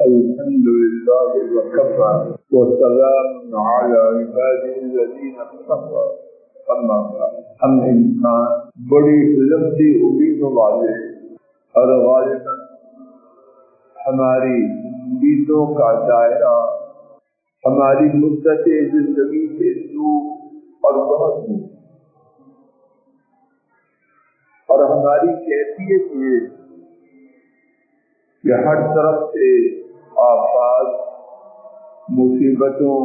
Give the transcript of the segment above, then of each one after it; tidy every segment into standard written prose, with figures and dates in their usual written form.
الحمد لله وكفى وسلام على عباده الذين اصطفى. اما بعد، ہم انسان بڑی لمبی امیدوں والے اور غالباً ہماری امیدوں کا دائرہ ہماری مدت زندگی سے دور اور بہت دور، اور ہماری کیفیت یہ کہ ہر طرف سے آفات، مصیبتوں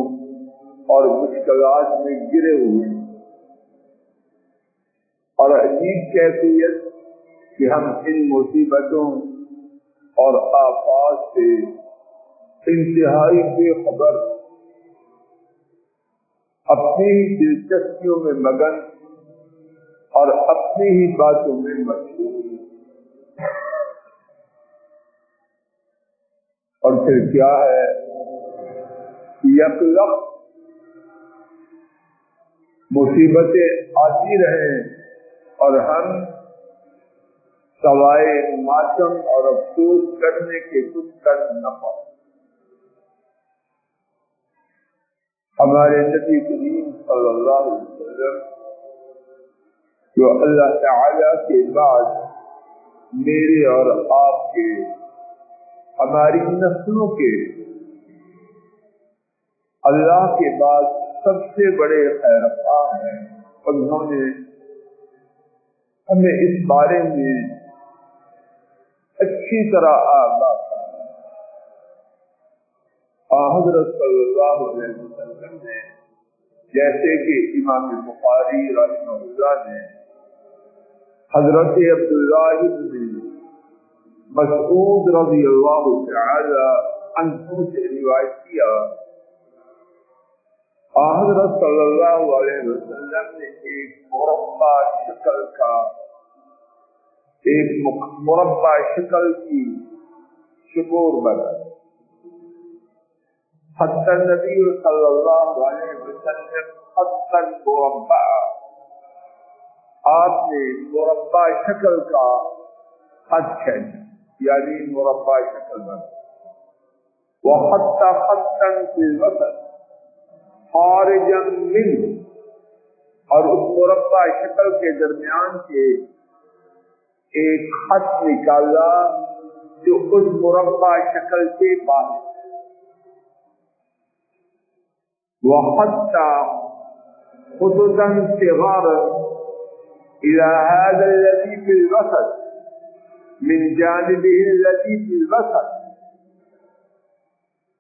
اور مشکلات میں گرے ہوئے، اور عجیب کیفیت کہ ہم ان مصیبتوں اور آفات سے انتہائی بے خبر، اپنی ہی دلچسپیوں میں مگن اور اپنی ہی باتوں میں مشغول، اور پھر کیا ہے یک لخت مصیبتیں آتی رہیں اور ہم سوائے ماتم اور افسوس کرنے کے کچھ کر نہ پائیں۔ ہمارے نبی کریم صلی اللہ علیہ وسلم جو اللہ تعالی کے بعد میرے اور آپ کے، ہماری نسلوں کے، اللہ کے بعد سب سے بڑے خیرخواہ ہیں، اور انہوں نے ہمیں اس بارے میں اچھی طرح آگاہ کیا۔ حضرت صلی اللہ علیہ وسلم نے، جیسے کہ امام بخاری رحمہ اللہ نے حضرت عبداللہ بن مسعود رضی اللہ تعالی عنہ سے روایت کیا، حضرت صلی اللہ علیہ وسلم نے ایک مربع شکل کی شکور بنائی۔ حتی النبی صلی اللہ علیہ وسلم حتی مربع، آپ نے مربع شکل کا خط کھینچا، یعنی مربع شکل بنا، وخط خطا فی الوسط خارجا منه، اور اس مربع شکل کے درمیان سے ایک خط نکالا جو اس مربع شکل سے باہر، وخط خطوطا صغارا الى هذا الذي في الوسط من جانبه الذي في الوسط،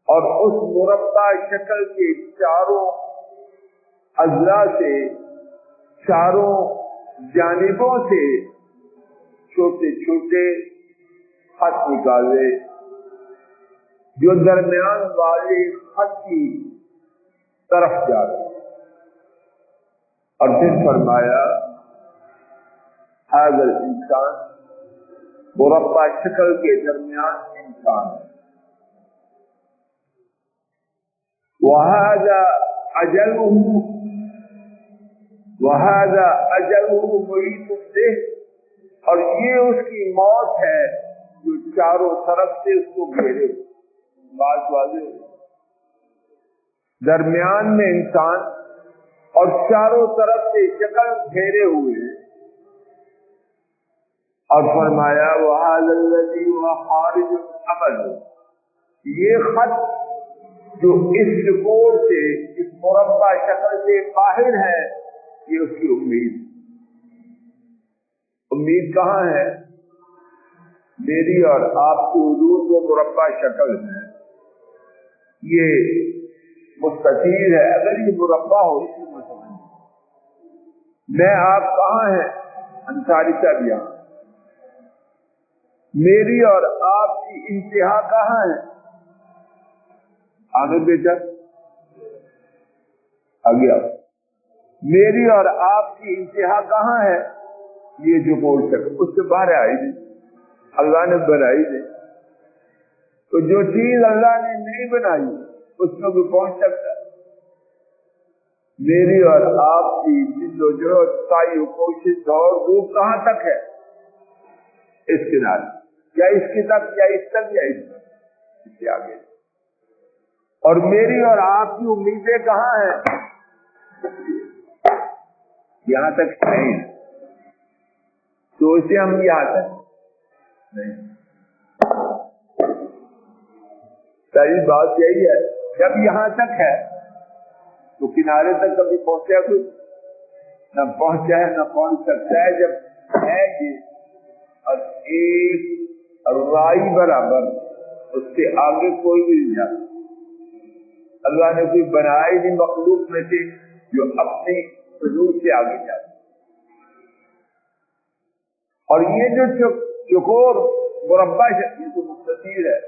اور اس مربع شکل کے چاروں اضلاع سے، چاروں جانبوں سے چھوٹے چھوٹے خط نکالے جو درمیان والے خط کی طرف جا رہے، اور پھر فرمایا هذا الانسان، مربع شکل کے درمیان انسان، وهذا أجله وهذا أجله محيط به، اور یہ اس کی موت ہے جو چاروں طرف سے اس کو گھیرے، بات واضح ہو، درمیان میں انسان اور چاروں طرف سے شکل گھیرے ہوئے، اور فرمایا وَهَذَا الَّذِي هُوَ خَارِجٌ عَمَلُ، یہ خط جو اس شکور سے، اس مربع شکل سے باہر ہے، یہ اس کی امید۔ امید کہاں ہے؟ میری اور آپ کی وجود وہ مربع شکل ہے، یہ مستطیل ہے، اگر یہ مربع ہو اس میں مسئلہ، میں آپ کہاں ہیں؟ انصاری صاحب یہاں، میری اور آپ کی انتہا کہاں ہے؟ آنے بیٹا آگے آؤ، میری اور آپ کی انتہا کہاں ہے؟ یہ جو بول سکے اس سے باہر آئی نہیں، اللہ نے بنائی نہیں، تو جو چیز اللہ نے نہیں بنائی اس میں بھی پہنچ سکتا ہے۔ میری اور آپ کی جدوجہد، سعی و کوشش، دوڑ دھوپ کہاں تک ہے؟ اس کنارے، یا اس کی تک، یا اس تک، یا اس تک، اس سے آگے. اور میری اور آپ کی امیدیں کہاں ہیں؟ یہاں تک نہیں سوچتے ہم، یہاں تک نہیں. صحیح بات یہی ہے، جب یہاں تک ہے تو کنارے تک کبھی پہنچا کوئی؟ نہ پہنچا ہے، نہ پہنچ سکتا ہے. جب ہے یہ اور ایک رائی برابر، اس سے آگے کوئی بھی نہیں جاتا. اللہ نے کوئی بنایا ہی نہیں مخلوق میں سے جو اپنی حدود سے آگے جاتا. اور یہ جو چکور مربع شکل، یہ تو مستطیل ہے،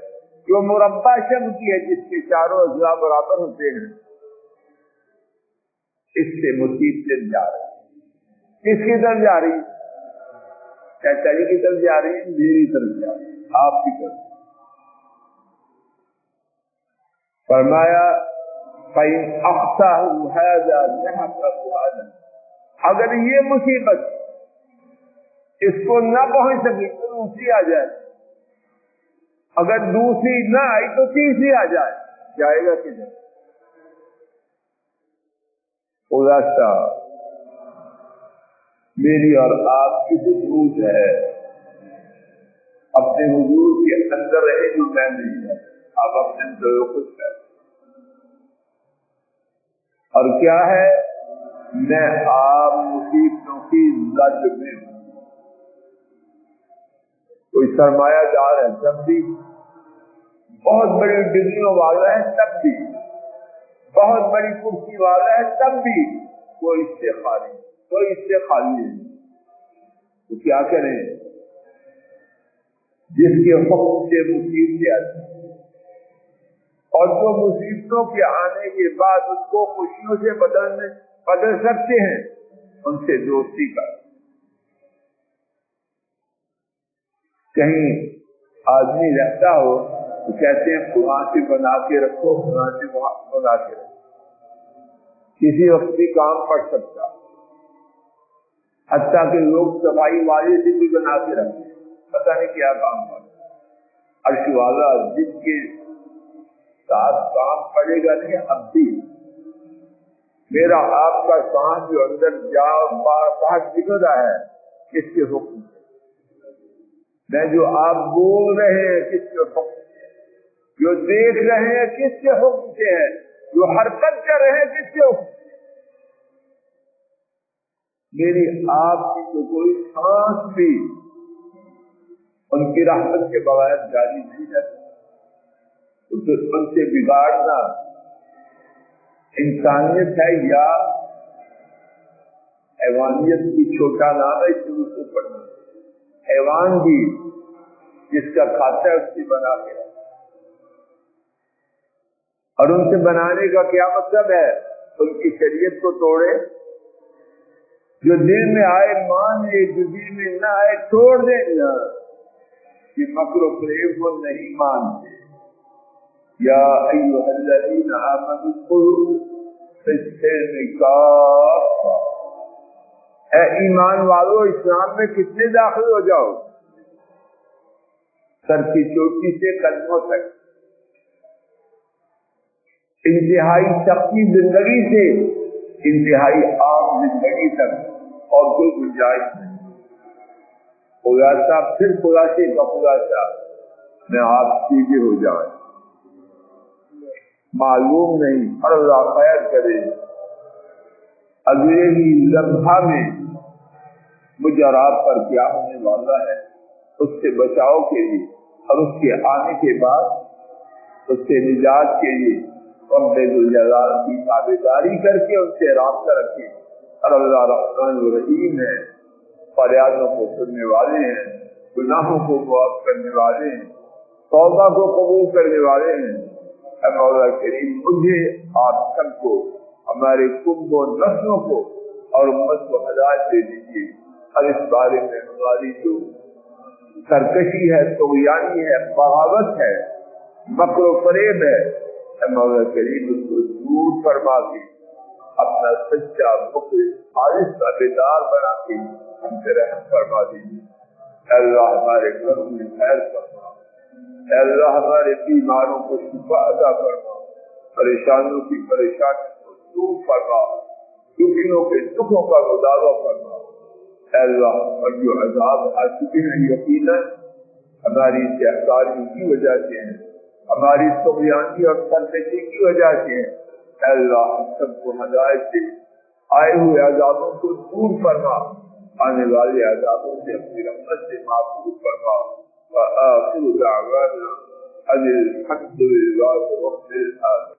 جو مربع شکل کی ہے جس کے چاروں اضلاع برابر ہوتے ہیں، اس سے مصیبتیں جا رہی. کس کی طرف جا رہی؟ چاچا جی کی طرف جا رہی ہے، میری طرف جا رہی ہے، آپ کی طرف. فرمایا فَإِنْ أَخْطَأَهُ هَذَا نَحَقَهُ هَذَا، اگر یہ مصیبت اس کو نہ پہنچ سکی تو دوسری آ جائے، اگر دوسری نہ آئی تو تیسری آ جائے، جائے گا کدھر؟ خلاصہ میری اور آپ کی حدود ہے، اپنے حدود کے اندر رہے جو میں نہیں ہے. آپ اپنے اندر خوش ہے. اور کیا ہے؟ میں آپ مصیبتوں کی زد میں ہوں. کوئی سرمایہ دار ہے تب بھی، بہت بڑی ڈگریوں والا ہے تب بھی، بہت بڑی کرسی والا ہے تب بھی، کوئی اس سے خالی، کوئی اس سے خالی نہیں. تو کیا کریں؟ جس کے حکم سے مصیبتیں آتی ہیں اور جو مصیبتوں کے آنے کے بعد اس کو خوشیوں سے بدل سکتے ہیں، ان سے دوستی کر. کہیں آدمی رہتا ہو تو کہتے ہیں وہاں سے بنا کے رکھو، وہاں سے بنا کے رکھو. کسی وقت بھی کام پڑ سکتا، حتیٰ کہ لوگ صفائی والے سے بھی بنا کے رکھتے، پتہ نہیں کیا کام پڑ. عرش والا جن کے ساتھ کام پڑے گا نہیں، اب بھی میرا آپ کا سانس جو اندر جا باہر نکل رہا ہے کس کے حکم سے؟ میں جو آپ بول رہے ہیں کس کے حکم سے؟ جو دیکھ رہے ہیں کس کے حکم سے ہے؟ جو حرکت کر رہے ہیں کس کے حکم سے؟ میری آپ کی تو کوئی سانس بھی ان کی رحمت کے بغیر جاری نہیں رہتا. ان سے بگاڑنا انسانیت ہے یا حیوانیت کی چھوٹا نام ہے؟ شروع سے پڑھنا. حیوان بھی جس کا کھاتا ہے اس کی بنا کے رکھتا. اور ان سے بنانے کا کیا مطلب ہے؟ ان کی شریعت کو توڑے. جو دل میں آئے مان لے، جو دل میں نہ آئے توڑ دیں. یہ مکر و فریب کو نہیں مانتے. یا ایھا الذین آمنوا ادخلوا فی السلم کافہ، اے ایمان والو اسلام میں کتنے داخل ہو جاؤ، سر کی چوٹی سے قدموں تک. انتہائی سختی زندگی سے انتہائی عام زندگی تک، اور کوئی گنجائش نہیں. خلاصہ پھر خلاصے کا خلاصہ میں آپ سیدھے ہو جائیں. معلوم نہیں، اللہ خیر کرے، اگلے ہی لمحہ میں مجھے اور آپ پر کیا ہونے والا ہے اس سے بچاؤ کے لیے اور اس کے آنے کے بعد اس سے نجات کے لیے رب ذوالجلال کی تابعداری کر کے ان سے رابطہ رکھیں. اور اللہ رحمن الرحیم ہے، فریادوں کو سننے والے ہیں، گناہوں کو معاف کرنے والے ہیں، توبہ کو قبول کرنے والے ہیں. اے مولا کریم مجھے آپ سب کو، ہمارے کنب و نسلوں کو اور امت کو ہدایت دے دیجیے. اور اس بارے میں ہماری جو سرکشی ہے، طغیانی ہے، بغاوت ہے، مکر و فریب ہے، اے مولا کریم اس کو دور فرما کے اپنا سچا مخلص خالص کا بیدار بنا کے ہم سے رحم فرما دیجیے. اللہ ہمارے گھروں میں خیر فرما. اے اللہ ہمارے بیماروں کو شفا عطا فرما، پریشانوں کی پریشانی کو دور فرما، دکھیوں کے دکھوں کا گزارا فرما۔ اے اللہ اور جو عذاب آ چکے ہیں یقیناً ہماری سیاحکاری کی وجہ سے ہیں، ہماری طغیانی اور سرکشی کی وجہ سے ہیں۔ اے اللہ ہم سب کو ہدایت دے، آئے ہوئے عذابوں کو دور فرما، آنے والے عذابوں سے اپنی رحمت سے محفوظ فرما۔ وآخر دعوانا ان الحمد للہ رب العالمین۔